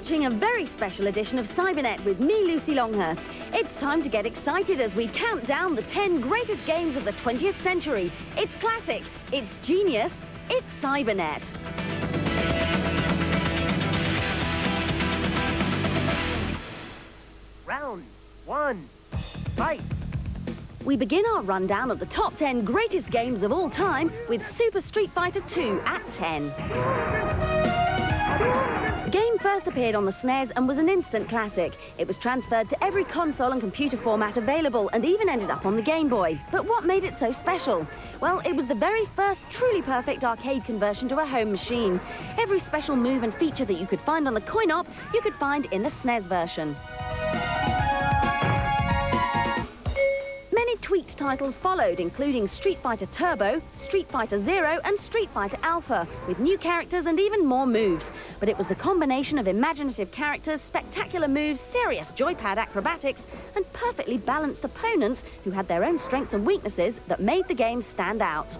watching a very special edition of Cybernet with me, Lucy Longhurst. It's time to get excited as we count down the 10 greatest games of the 20th century. It's classic, it's genius, it's Cybernet. Round 1, fight! We begin our rundown of the top 10 greatest games of all time with Super Street Fighter 2 at 10. The game first appeared on the SNES and was an instant classic. It was transferred to every console and computer format available and even ended up on the Game Boy. But what made it so special? Well, it was the very first truly perfect arcade conversion to a home machine. Every special move and feature that you could find on the coin-op, you could find in the SNES version. Many tweaked titles followed, including Street Fighter Turbo, Street Fighter Zero and Street Fighter Alpha, with new characters and even more moves. But it was the combination of imaginative characters, spectacular moves, serious joypad acrobatics, and perfectly balanced opponents who had their own strengths and weaknesses that made the game stand out.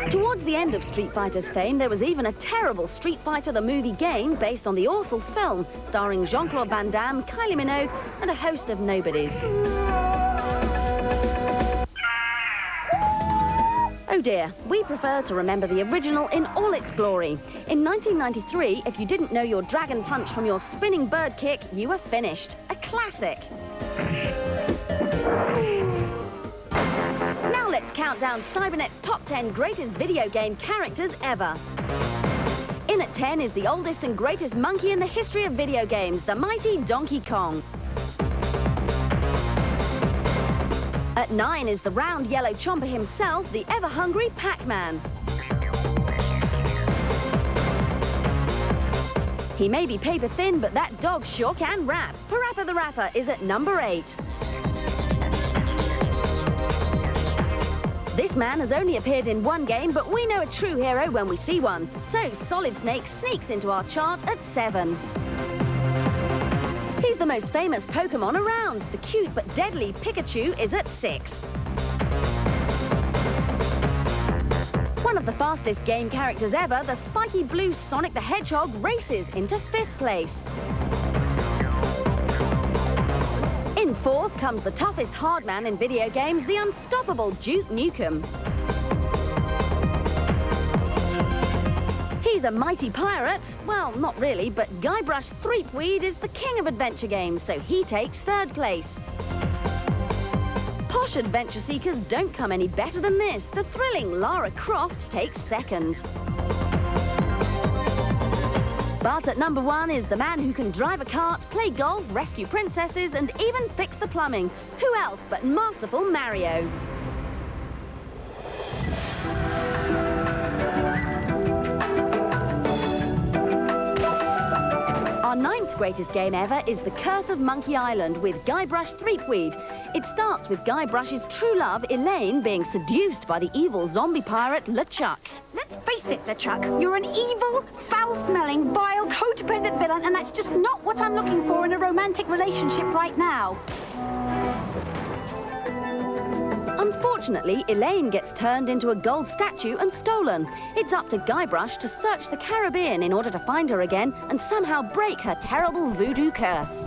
Towards the end of Street Fighter's fame, there was even a terrible Street Fighter the movie game based on the awful film, starring Jean-Claude Van Damme, Kylie Minogue, and a host of nobodies. Oh dear, we prefer to remember the original in all its glory. In 1993, if you didn't know your dragon punch from your spinning bird kick, you were finished. A classic. Now let's count down Cybernet's top 10 greatest video game characters ever. In at 10 is the oldest and greatest monkey in the history of video games, the mighty Donkey Kong. At 9 is the round yellow chomper himself, the ever-hungry Pac-Man. He may be paper thin, but that dog sure can rap. Parappa the Rapper is at number 8. This man has only appeared in one game, but we know a true hero when we see one. So Solid Snake sneaks into our chart at 7. He's the most famous Pokemon around. The cute but deadly Pikachu is at 6. One of the fastest game characters ever, the spiky blue Sonic the Hedgehog races into 5th place. In 4th comes the toughest hard man in video games, the unstoppable Duke Nukem. He's a mighty pirate. Well, not really, but Guybrush Threepweed is the king of adventure games, so he takes 3rd place. Posh adventure seekers don't come any better than this. The thrilling Lara Croft takes 2nd. But at number 1 is the man who can drive a cart, play golf, rescue princesses, and even fix the plumbing. Who else but masterful Mario? Our 9th greatest game ever is The Curse of Monkey Island with Guybrush Threepweed. It starts with Guybrush's true love, Elaine, being seduced by the evil zombie pirate LeChuck. Let's face it, LeChuck, you're an evil, foul-smelling, vile, codependent villain, and that's just not what I'm looking for in a romantic relationship right now. Unfortunately, Elaine gets turned into a gold statue and stolen. It's up to Guybrush to search the Caribbean in order to find her again and somehow break her terrible voodoo curse.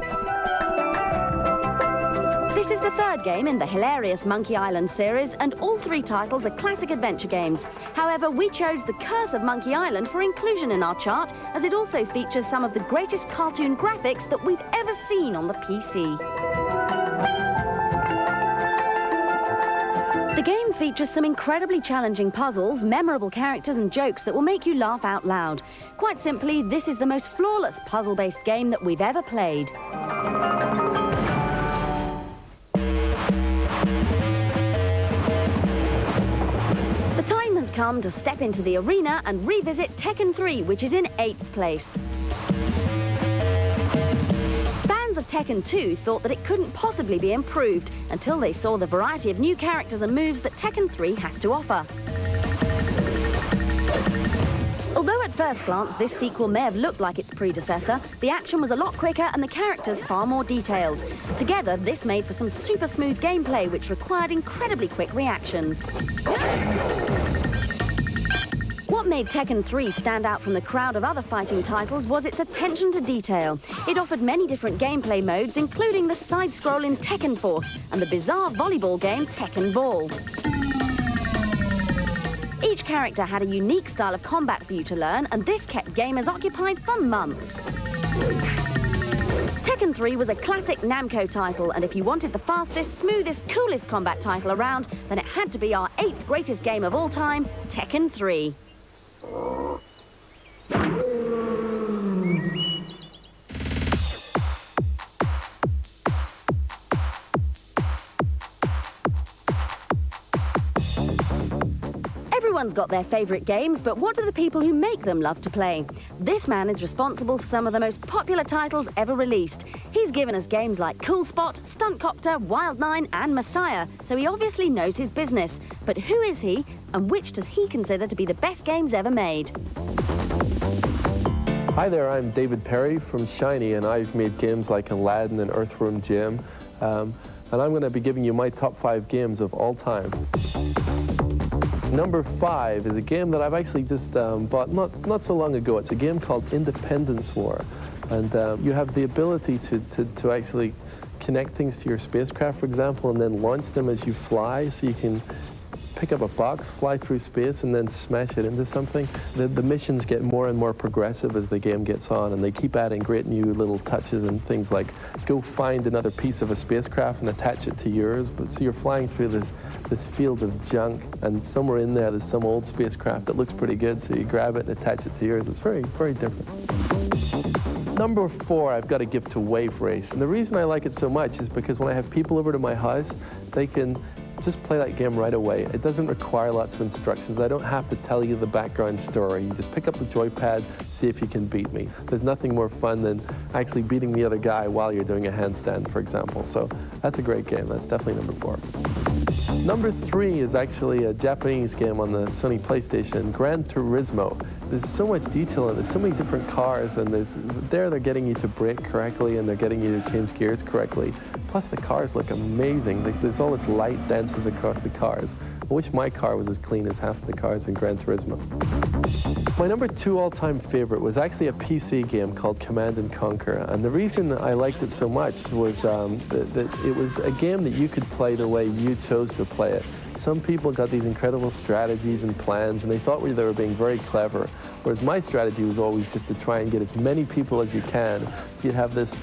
This is the 3rd game in the hilarious Monkey Island series, and all 3 titles are classic adventure games. However, we chose The Curse of Monkey Island for inclusion in our chart, as it also features some of the greatest cartoon graphics that we've ever seen on the PC. The game features some incredibly challenging puzzles, memorable characters and jokes that will make you laugh out loud. Quite simply, this is the most flawless puzzle-based game that we've ever played. The time has come to step into the arena and revisit Tekken 3, which is in 8th place. Fans of Tekken 2 thought that it couldn't possibly be improved until they saw the variety of new characters and moves that Tekken 3 has to offer. Although at first glance this sequel may have looked like its predecessor, the action was a lot quicker and the characters far more detailed. Together, this made for some super smooth gameplay which required incredibly quick reactions. What What made Tekken 3 stand out from the crowd of other fighting titles was its attention to detail. It offered many different gameplay modes, including the side-scrolling Tekken Force and the bizarre volleyball game Tekken Ball. Each character had a unique style of combat for you to learn, and this kept gamers occupied for months. Tekken 3 was a classic Namco title, and if you wanted the fastest, smoothest, coolest combat title around, then it had to be our 8th greatest game of all time, Tekken 3. Everyone's got their favourite games, but what do the people who make them love to play? This man is responsible for some of the most popular titles ever released. He's given us games like Cool Spot, Stunt Copter, Wild 9 and Messiah, so he obviously knows his business. But who is he, and which does he consider to be the best games ever made? Hi there, I'm David Perry from Shiny, and I've made games like Aladdin and Earthworm Jim. And I'm going to be giving you my top 5 games of all time. Number 5 is a game that I've actually just bought not so long ago. It's a game called Independence War. And you have the ability to actually connect things to your spacecraft, for example, and then launch them as you fly, so you can pick up a box, fly through space, and then smash it into something. The missions get more and more progressive as the game gets on, and they keep adding great new little touches and things like go find another piece of a spacecraft and attach it to yours. But so you're flying through this field of junk, and somewhere in there's some old spacecraft that looks pretty good, so you grab it and attach it to yours. It's very, very different. Number 4, I've got to give to Wave Race. And the reason I like it so much is because when I have people over to my house, they can just play that game right away. It doesn't require lots of instructions. I don't have to tell you the background story. You just pick up the joypad, see if you can beat me. There's nothing more fun than actually beating the other guy while you're doing a handstand, for example. So that's a great game. That's definitely number 4. Number 3 is actually a Japanese game on the Sony PlayStation, Gran Turismo. There's so much detail in it. There's so many different cars, and they're getting you to brake correctly, and they're getting you to change gears correctly. Plus, the cars look amazing. There's all this light dances across the cars. I wish my car was as clean as half the cars in Gran Turismo. My number 2 all-time favorite was actually a PC game called Command & Conquer. And the reason I liked it so much was that it was a game that you could play the way you chose to play it. Some people got these incredible strategies and plans, and they thought they were being very clever. Whereas my strategy was always just to try and get as many people as you can. So you'd have this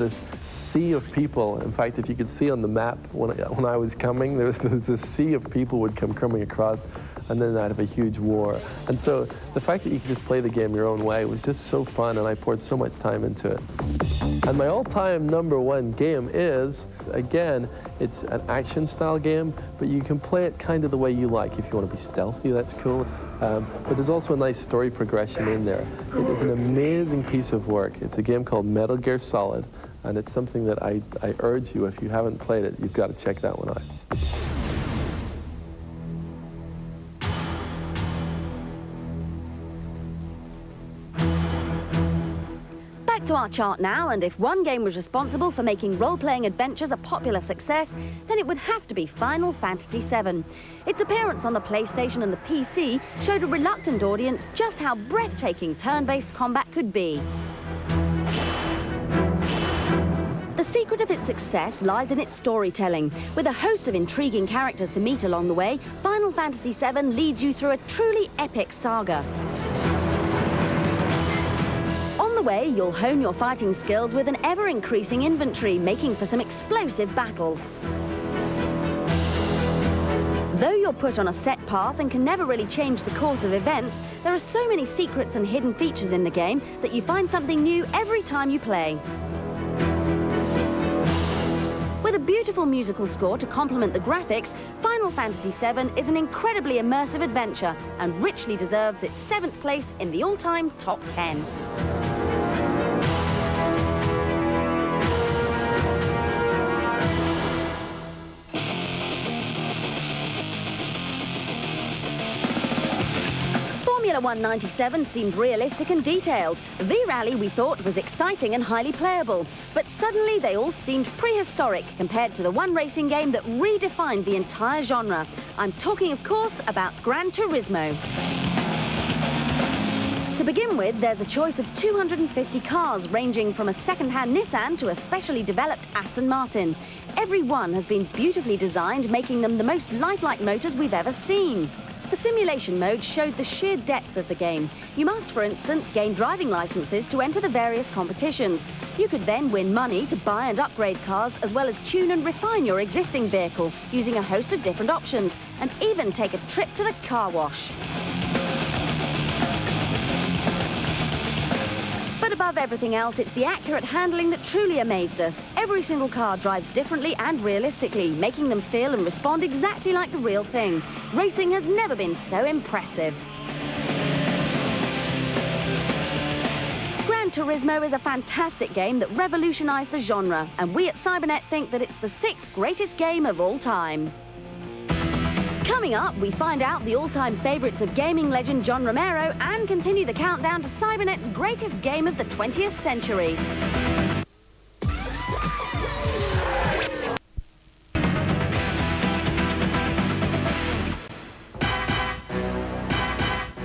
sea of people. In fact, if you could see on the map when I was coming, there was this sea of people would come coming across, and then I'd have a huge war. And so the fact that you could just play the game your own way was just so fun, and I poured so much time into it. And my all-time number 1 game is, again, it's an action-style game, but you can play it kind of the way you like. If you want to be stealthy, that's cool. But there's also a nice story progression in there. It is an amazing piece of work. It's a game called Metal Gear Solid, and it's something that I urge you, if you haven't played it, you've got to check that one out. To our chart now, and if one game was responsible for making role-playing adventures a popular success, then it would have to be Final Fantasy VII. Its appearance on the PlayStation and the PC showed a reluctant audience just how breathtaking turn-based combat could be. The secret of its success lies in its storytelling. With a host of intriguing characters to meet along the way, Final Fantasy VII leads you through a truly epic saga. On the way, you'll hone your fighting skills with an ever-increasing inventory, making for some explosive battles. Though you're put on a set path and can never really change the course of events, there are so many secrets and hidden features in the game that you find something new every time you play. With a beautiful musical score to complement the graphics, Final Fantasy VII is an incredibly immersive adventure and richly deserves its 7th place in the all-time top 10. Formula 197 seemed realistic and detailed. V-Rally, we thought, was exciting and highly playable. But suddenly they all seemed prehistoric compared to the one racing game that redefined the entire genre. I'm talking, of course, about Gran Turismo. To begin with, there's a choice of 250 cars ranging from a second-hand Nissan to a specially developed Aston Martin. Every one has been beautifully designed, making them the most lifelike motors we've ever seen. The simulation mode showed the sheer depth of the game. You must, for instance, gain driving licenses to enter the various competitions. You could then win money to buy and upgrade cars, as well as tune and refine your existing vehicle using a host of different options, and even take a trip to the car wash. But above everything else, it's the accurate handling that truly amazed us. Every single car drives differently and realistically, making them feel and respond exactly like the real thing. Racing has never been so impressive. Gran Turismo is a fantastic game that revolutionized the genre, and we at Cybernet think that it's the 6th greatest game of all time. Coming up, we find out the all-time favourites of gaming legend John Romero and continue the countdown to Cybernet's greatest game of the 20th century.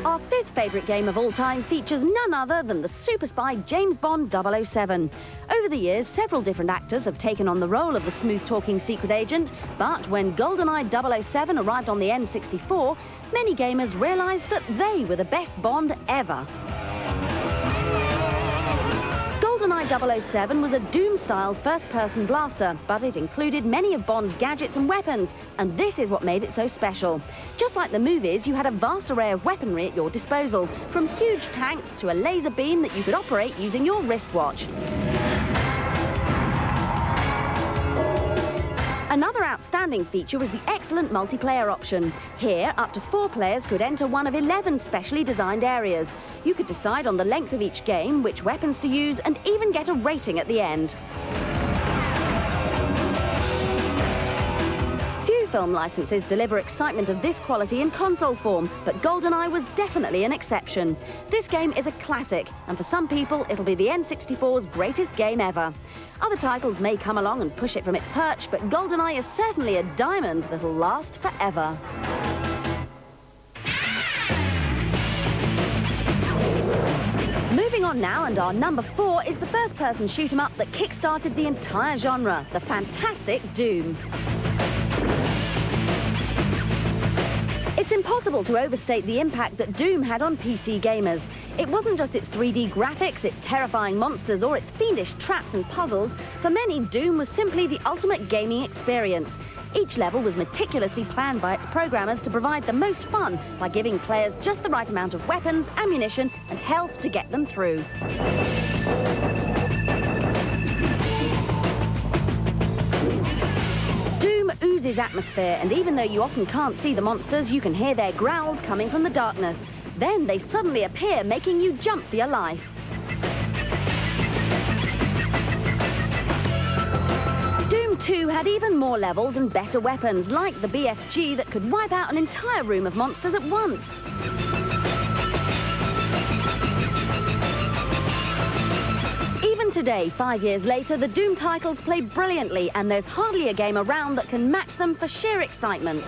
Our 5th favourite game of all time features none other than the super spy James Bond 007. Over the years, several different actors have taken on the role of the smooth-talking secret agent, but when GoldenEye 007 arrived on the N64, many gamers realised that they were the best Bond ever. GoldenEye 007 was a Doom-style first-person blaster, but it included many of Bond's gadgets and weapons, and this is what made it so special. Just like the movies, you had a vast array of weaponry at your disposal, from huge tanks to a laser beam that you could operate using your wristwatch. Another outstanding feature was the excellent multiplayer option. Here, up to 4 players could enter one of 11 specially designed areas. You could decide on the length of each game, which weapons to use, and even get a rating at the end. Few film licenses deliver excitement of this quality in console form, but GoldenEye was definitely an exception. This game is a classic, and for some people, it'll be the N64's greatest game ever. Other titles may come along and push it from its perch, but GoldenEye is certainly a diamond that'll last forever. Moving on now, and our number 4 is the first-person shoot-'em-up that kick-started the entire genre, the fantastic Doom. It's impossible to overstate the impact that Doom had on PC gamers. It wasn't just its 3D graphics, its terrifying monsters, or its fiendish traps and puzzles. For many, Doom was simply the ultimate gaming experience. Each level was meticulously planned by its programmers to provide the most fun by giving players just the right amount of weapons, ammunition, and health to get them through. Oozes atmosphere, and even though you often can't see the monsters, you can hear their growls coming from the darkness. Then they suddenly appear, making you jump for your life. Doom 2 had even more levels and better weapons, like the BFG that could wipe out an entire room of monsters at once. Today, 5 years later, the Doom titles play brilliantly, and there's hardly a game around that can match them for sheer excitement.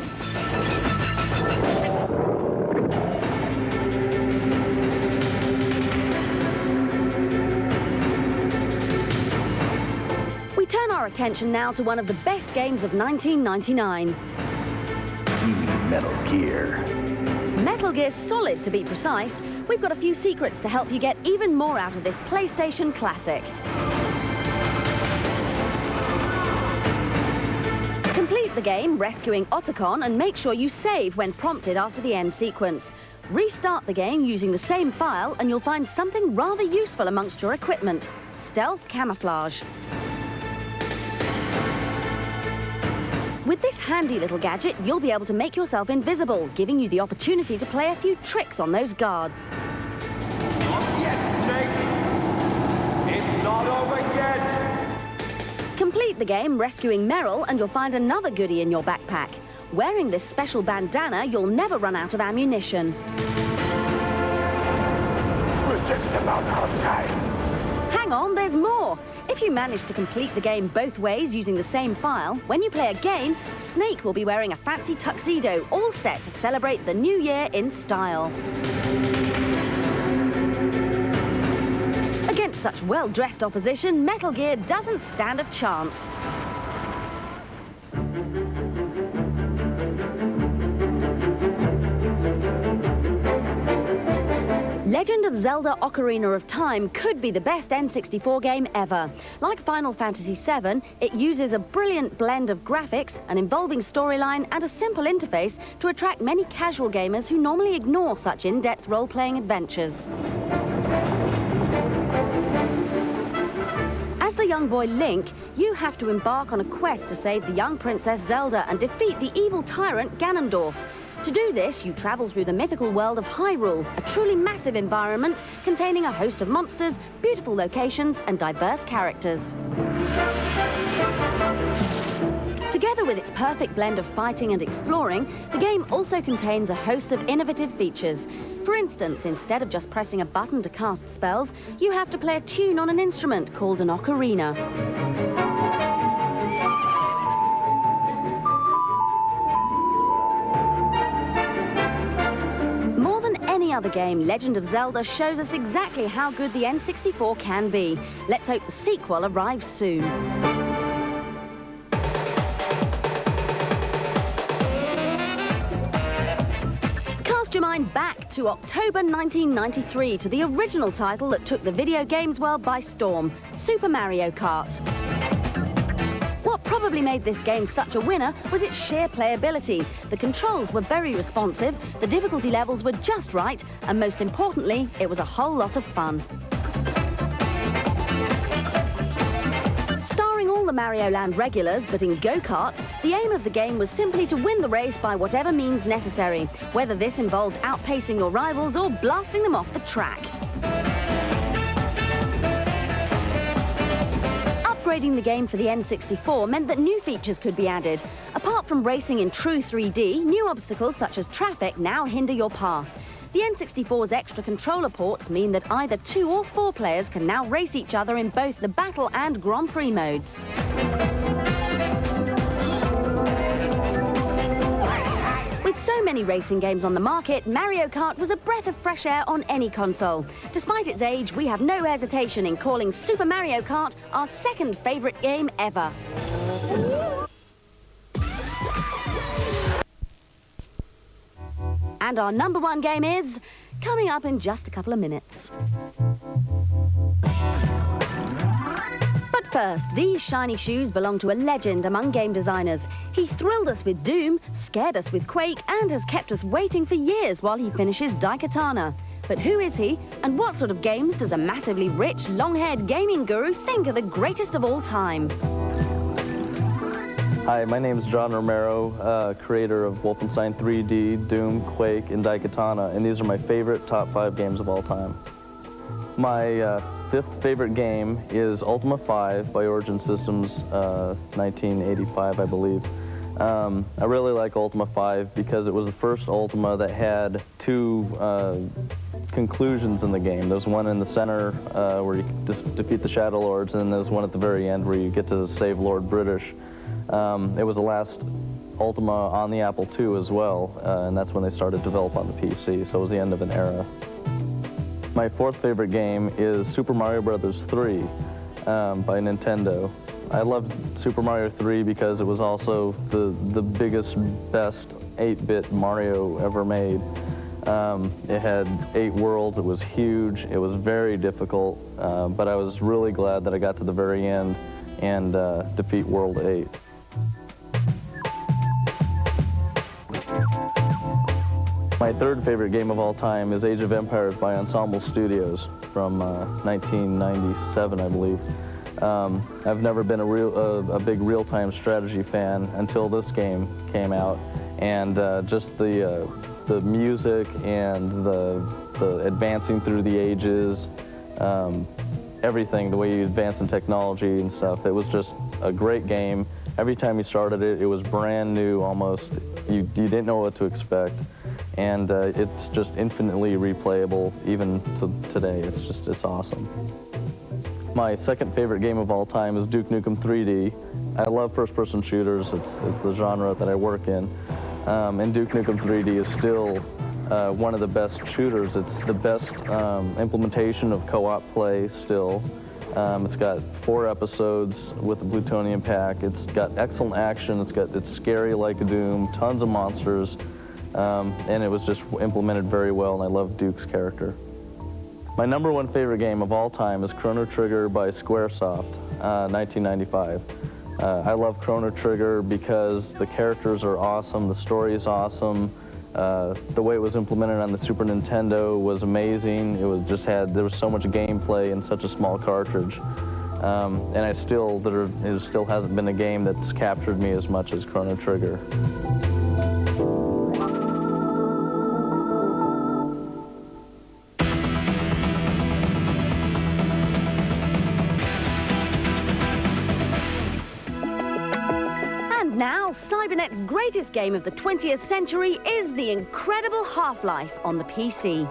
We turn our attention now to one of the best games of 1999. Metal Gear. Metal Gear Solid, to be precise. We've got a few secrets to help you get even more out of this PlayStation classic. Complete the game rescuing Otacon and make sure you save when prompted after the end sequence. Restart the game using the same file and you'll find something rather useful amongst your equipment: stealth camouflage. With this handy little gadget, you'll be able to make yourself invisible, giving you the opportunity to play a few tricks on those guards. Not yet, Snake. It's not over yet. Complete the game rescuing Meryl and you'll find another goodie in your backpack. Wearing this special bandana, you'll never run out of ammunition. We're just about out of time. Hang on, there's more. If you manage to complete the game both ways using the same file, when you play a game, Snake will be wearing a fancy tuxedo, all set to celebrate the new year in style. such well-dressed opposition, Metal Gear doesn't stand a chance. Legend of Zelda Ocarina of Time could be the best N64 game ever. Like Final Fantasy VII, it uses a brilliant blend of graphics, an involving storyline, and a simple interface to attract many casual gamers who normally ignore such in-depth role-playing adventures. As the young boy Link, you have to embark on a quest to save the young Princess Zelda and defeat the evil tyrant Ganondorf. To do this, you travel through the mythical world of Hyrule, a truly massive environment containing a host of monsters, beautiful locations, and diverse characters. Together with its perfect blend of fighting and exploring, the game also contains a host of innovative features. For instance, instead of just pressing a button to cast spells, you have to play a tune on an instrument called an ocarina. Other game, Legend of Zelda shows us exactly how good the N64 can be. Let's hope the sequel arrives soon. Cast your mind back to October 1993 to the original title that took the video games world by storm, Super Mario Kart. What probably made this game such a winner was its sheer playability. The controls were very responsive, the difficulty levels were just right, and most importantly, it was a whole lot of fun. Starring all the Mario Land regulars, but in go-karts, the aim of the game was simply to win the race by whatever means necessary, whether this involved outpacing your rivals or blasting them off the track. Upgrading the game for the N64 meant that new features could be added. Apart from racing in true 3D, new obstacles such as traffic now hinder your path. The N64's extra controller ports mean that either 2 or 4 players can now race each other in both the Battle and Grand Prix modes. With so many racing games on the market, Mario Kart was a breath of fresh air on any console. Despite its age, we have no hesitation in calling Super Mario Kart our second favourite game ever. And our #1 game is coming up in just a couple of minutes. But first, these shiny shoes belong to a legend among game designers. He thrilled us with Doom, scared us with Quake, and has kept us waiting for years while he finishes Daikatana. But who is he, and what sort of games does a massively rich, long-haired gaming guru think are the greatest of all time? Hi, my name is John Romero, creator of Wolfenstein 3D, Doom, Quake, and Daikatana, and these are my favorite top 5 games of all time. My 5th favorite game is Ultima 5 by Origin Systems, 1985, I believe. I really like Ultima 5 because it was the first Ultima that had 2 conclusions in the game. There's one in the center where you defeat the Shadow Lords, and then there's one at the very end where you get to save Lord British. It was the last Ultima on the Apple II as well, and that's when they started to develop on the PC, so it was the end of an era. My 4th favorite game is Super Mario Bros. 3 by Nintendo. I loved Super Mario 3 because it was also the biggest, best 8-bit Mario ever made. It had 8 worlds, it was huge, it was very difficult, but I was really glad that I got to the very end and defeat World 8. My 3rd favorite game of all time is Age of Empires by Ensemble Studios from 1997, I believe. I've never been a big real-time strategy fan until this game came out, and just the music and the advancing through the ages, everything, the way you advance in technology and stuff. It was just a great game. Every time you started it, it was brand new almost. You didn't know what to expect. And it's just infinitely replayable even to today. It's awesome. My 2nd favorite game of all time is Duke Nukem 3D. I love first-person shooters. It's the genre that I work in. And Duke Nukem 3D is still one of the best shooters. It's the best implementation of co-op play still. It's got 4 episodes with the plutonium pack. It's got excellent action. It's scary like a Doom, tons of monsters, and it was just implemented very well, and I love Duke's character. My #1 favorite game of all time is Chrono Trigger by Squaresoft, 1995. I love Chrono Trigger because the characters are awesome, the story is awesome, the way it was implemented on the Super Nintendo was amazing. There was so much gameplay in such a small cartridge. And it still hasn't been a game that's captured me as much as Chrono Trigger. Now, Cybernet's greatest game of the 20th century is the incredible Half-Life on the PC.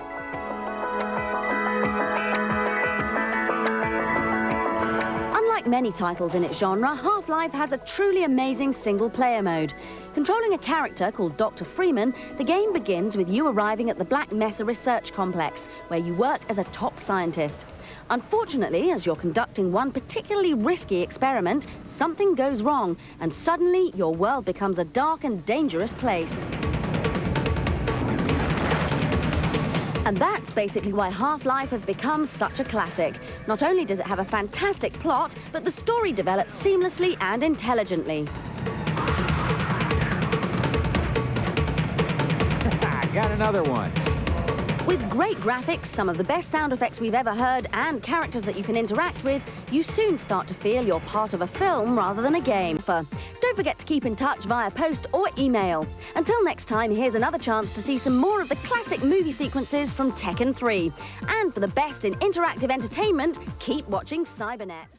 Unlike many titles in its genre, Half-Life has a truly amazing single-player mode. Controlling a character called Dr. Freeman, the game begins with you arriving at the Black Mesa Research Complex, where you work as a top scientist. Unfortunately, as you're conducting one particularly risky experiment, something goes wrong, and suddenly your world becomes a dark and dangerous place. And that's basically why Half-Life has become such a classic. Not only does it have a fantastic plot, but the story develops seamlessly and intelligently. Got another one. With great graphics, some of the best sound effects we've ever heard, and characters that you can interact with, you soon start to feel you're part of a film rather than a game. Don't forget to keep in touch via post or email. Until next time, here's another chance to see some more of the classic movie sequences from Tekken 3. And for the best in interactive entertainment, keep watching Cybernet.